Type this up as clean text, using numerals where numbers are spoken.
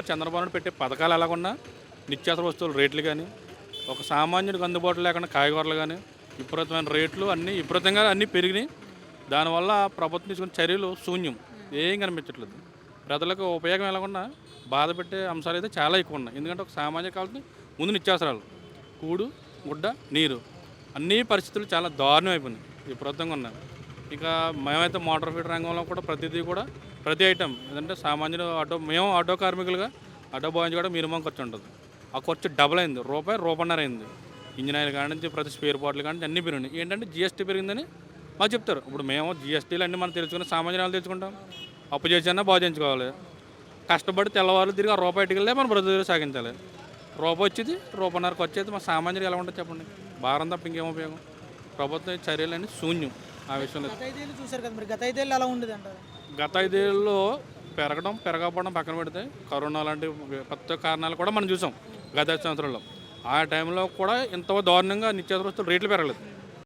చంద్రబాబు నాయుడు పెట్టే పథకాలు ఎలాగున్నా నిత్యావసర వస్తువుల రేట్లు కానీ ఒక సామాన్యుడికి అందుబాటులో లేకుండా కాయగూరలు కానీ విపరీతమైన రేట్లు అన్నీ విపరీతంగా అన్నీ పెరిగినాయి. దానివల్ల ప్రభుత్వం తీసుకున్న చర్యలు శూన్యం, ఏం కనిపించట్లేదు. ప్రజలకు ఉపయోగం ఎలాగున్నా బాధ పెట్టే అంశాలు అయితే చాలా ఎక్కువ ఉన్నాయి. ఎందుకంటే ఒక సామాన్య కావాల్సిన ముందు నిత్యావసరాలు కూడు గుడ్డ నీరు అన్ని పరిస్థితులు చాలా దారుణం అయిపోయినాయి, విపరీతంగా ఉన్నాయి. ఇక మేమైతే మోటార్ ఫీడ్ రంగంలో కూడా ప్రతిదీ కూడా ప్రతి ఐటెం ఏంటంటే సామాన్యులు మేము ఆటో కార్మికులుగా ఆటో బాయ్స్ కూడా మినిమం ఖర్చు ఉంటుంది. ఆ ఖర్చు డబుల్ అయింది, రూపాయన్నర అయింది. ఇంజిన్ ఆయిల్ కాడి నుంచి ప్రతి స్పేర్ పార్ట్లు కాడి నుంచి అన్నీ పెరిగినాయి. ఏంటంటే జిఎస్టీ పెరిగిందని మాకు చెప్తారు. ఇప్పుడు మేము జిఎస్టీలు అన్నీ మనం తెలుసుకుని సామాన్యులు తెలుసుకుంటాం. అప్పు చేసినా బాగు చేయించుకోవాలి, కష్టపడి తెల్లవారు తిరిగి ఆ రూపాయి ఇటుకెళ్ళే మన బ్రతుకు సాగించాలి. రూపాయి వచ్చేది రూపాయన్నరకు వచ్చేది మా సామాన్యులు ఎలా ఉంటుంది చెప్పండి. భారం తప్ప ఇంకేం ఉపయోగం. ప్రభుత్వం చర్యలన్నీ శూన్యం ఆ విషయంలో. గత 5 ఏళ్ళు చూశారు కదా, మరి గత 5 ఏళ్ళు ఎలా ఉండేది అంటారు? గత 5 ఏళ్ళలో పెరగకపోవడం పక్కన పెడితే కరోనా లాంటి కొత్త కారణాలు కూడా మనం చూసాం గత 5 సంవత్సరాల్లో. ఆ టైంలో కూడా ఇంత దారుణంగా నిత్యావసర వస్తువులు రేట్లు పెరగలేదు.